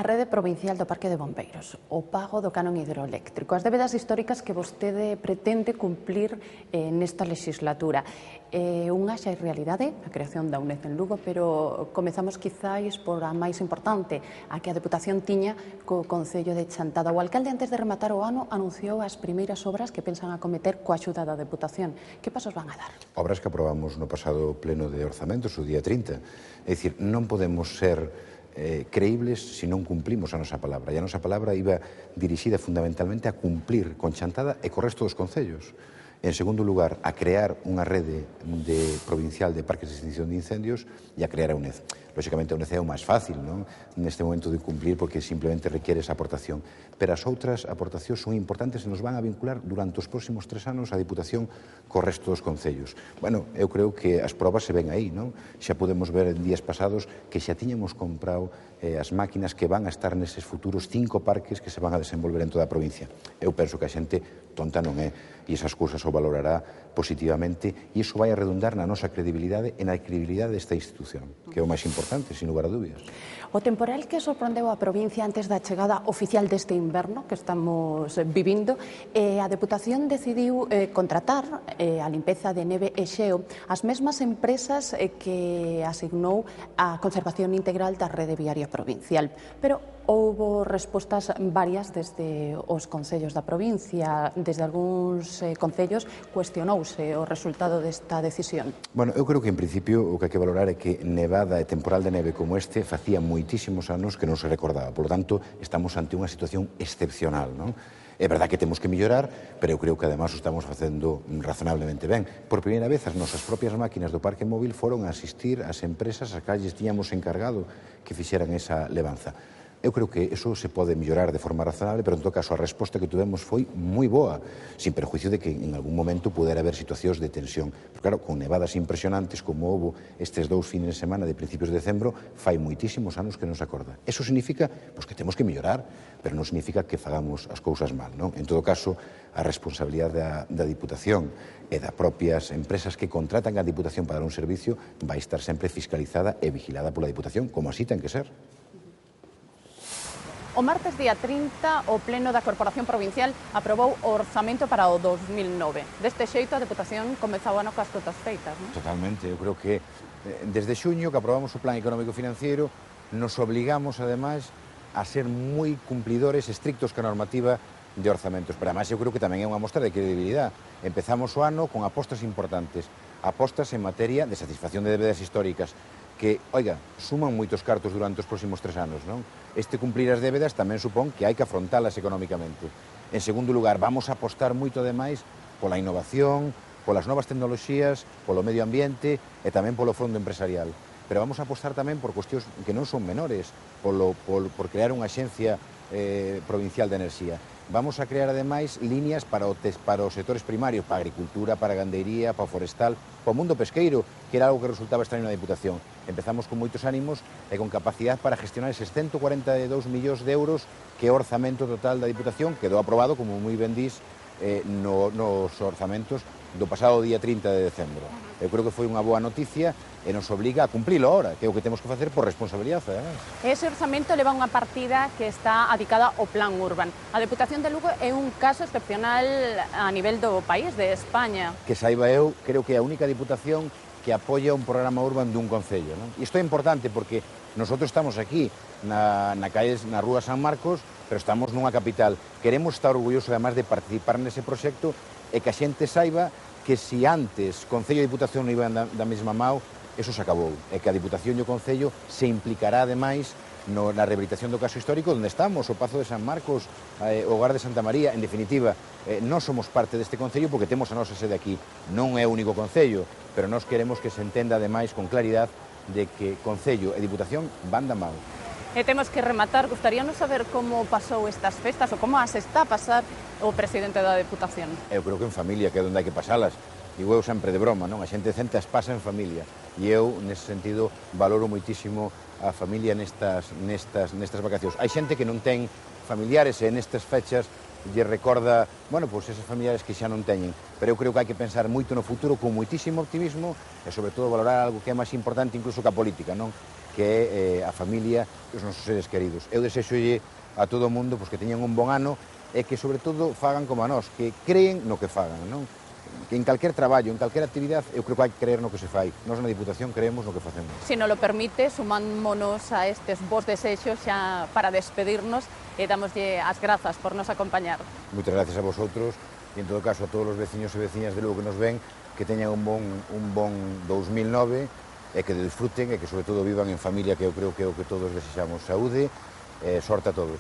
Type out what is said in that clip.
A rede provincial do Parque de Bombeiros, o pago do canon hidroeléctrico, as débedas históricas que vostede pretende cumplir nesta legislatura. Unha xa é realidade, a creación da UNED en Lugo, pero comezamos quizáis por a máis importante, a que a Deputación tiña co Concello de Chantada. O alcalde, antes de rematar o ano, anunciou as primeiras obras que pensan acometer coa axuda da Deputación. Que pasos van a dar? Obras que aprobamos no pasado pleno de orzamentos, o día 30. É dicir, non podemos ser creíbles se non cumplimos a nosa palabra. E a nosa palabra iba dirixida fundamentalmente a cumplir con Chantada e co resto dos concellos. En segundo lugar, a crear unha rede provincial de parques de extinción de incendios e a crear a UNED. Lóxicamente, a UNED é o máis fácil, non? Neste momento de cumplir, porque simplemente requiere esa aportación. Pero as outras aportacións son importantes e nos van a vincular durante os próximos 3 anos a Diputación co resto dos concellos. Bueno, eu creo que as probas se ven aí, non? Xa podemos ver en días pasados que xa tiñamos comprado as máquinas que van a estar neses futuros 5 parques que se van a desenvolver en toda a provincia. Eu penso que a xente tonta non é, e esas cousas o valorará positivamente, e iso vai a redundar na nosa credibilidade e na credibilidade desta institución, que é o máis importante, sin lugar a dúbidas. O temporal que sorprendeu a provincia antes da chegada oficial deste inverno que estamos vivindo, a Deputación decidiu contratar a limpeza de neve e xeo as mesmas empresas que asignou a conservación integral da rede viaria provincial. Pero houbo respostas varias desde os concellos da provincia, desde algúns concellos cuestionouse o resultado desta decisión. Bueno, eu creo que en principio o que hai que valorar é que nevada e temporal de neve como este facía moitísimos anos que non se recordaba. Por lo tanto, estamos ante unha situación excepcional, non? É verdad que temos que mellorar, pero eu creo que además o estamos facendo razonablemente ben. Por primeira vez, as nosas propias máquinas do parque móvil foron a asistir ás empresas as calles tiñamos encargado que fixeran esa levanza. Eu creo que eso se pode mellorar de forma razonable, pero en todo caso a resposta que tuvemos foi moi boa, sin perjuicio de que en algún momento pudera haber situacións de tensión. Pero claro, con nevadas impresionantes como houve estes 2 fines de semana de principios de decembro, fai moitísimos anos que non se acorda. Eso significa pues, que temos que mellorar, pero non significa que fagamos as cousas mal, non? En todo caso, a responsabilidade da Diputación e das propias empresas que contratan a Diputación para dar un servicio vai estar sempre fiscalizada e vigilada pola Diputación, como así ten que ser. O martes día 30, o Pleno da Corporación Provincial aprobou o orzamento para o 2009. Deste xeito, a Deputación comezou o ano coas contas feitas, non? Totalmente. Eu creo que desde xuño que aprobamos o Plan Económico Financiero nos obligamos, ademais, a ser moi cumplidores, estrictos ca normativa de orzamentos. Pero, ademais, eu creo que tamén é unha mostra de credibilidade. Empezamos o ano con apostas importantes. Apostas en materia de satisfacción de débedas históricas, que, oiga, suman moitos cartos durante os próximos 3 anos, non? Este cumplir as débedas tamén supón que hai que afrontalas económicamente. En segundo lugar, vamos a apostar moito ademais pola innovación, polas novas tecnoloxías, polo medio ambiente e tamén polo fondo empresarial. Pero vamos a apostar tamén por cuestións que non son menores, por crear unha axencia provincial de enerxía. Vamos a crear, ademais, líneas para os sectores primarios, para a agricultura, para a gandeiría, para o forestal, para o mundo pesqueiro, que era algo que resultaba extraño na Diputación. Empezamos con moitos ánimos e con capacidade para gestionar eses 142 millóns de euros que é o orzamento total da Diputación, quedou aprobado, como moi ben dís, nos orzamentos do pasado día 30 de decembro. Eu creo que foi unha boa noticia e nos obliga a cumplilo ahora, que é o que temos que facer por responsabilidade, además. Ese orzamento leva unha partida que está adicada ao Plan Urban. A Deputación de Lugo é un caso excepcional a nivel do país, de España. Que saiba eu, creo que é a única Diputación que apoia un programa urban dun concello, non? E isto é importante porque nosotros estamos aquí, na Rúa San Marcos, pero estamos nunha capital. Queremos estar orgullosos, además, de participar nese proxecto e que a xente saiba que se antes Concello e Diputación non iban da mesma mão, eso se acabou. E que a Diputación e o Concello se implicará, ademais, na rehabilitación do caso histórico onde estamos, o Pazo de San Marcos, o Hogar de Santa María. En definitiva, nós somos parte deste Concello porque temos a nosa sede aquí. Non é o único Concello, pero nós queremos que se entenda, ademais, con claridade, de que Concello e Diputación van da mão. E temos que rematar, gustaríanos saber como pasou estas festas ou como as está a pasar o presidente da Deputación. Eu creo que en familia, que é onde hai que pasalas. Digo eu sempre de broma, non? A xente decente as pasa en familia. E eu, nese sentido, valoro moitísimo a familia nestas vacacións. Hai xente que non ten familiares e nestas fechas lle recorda, bueno, pois esas familiares que xa non teñen. Pero eu creo que hai que pensar moito no futuro con moitísimo optimismo e, sobre todo, valorar algo que é máis importante incluso que a política, non? Que que é a familia e os nosos seres queridos. Eu desexolle a todo o mundo que teñan un bon ano e que, sobre todo, fagan como a nós, que creen no que fagan, non? Que en calquer traballo, en calquer actividade, eu creo que hai que creer no que se fai. Nós na Diputación creemos no que facemos. Se nos lo permite, sumámonos a estes vos desexos xa para despedirnos e damoslle as grazas por nos acompañar. Moitas gracias a vosotros e, en todo caso, a todos os veciños e veciñas de Lugo que nos ven, que teñan un bon 2009 e que disfruten e que, sobre todo, vivan en familia, que eu creo que é o que todos desexamos. Saúde e sorte a todos.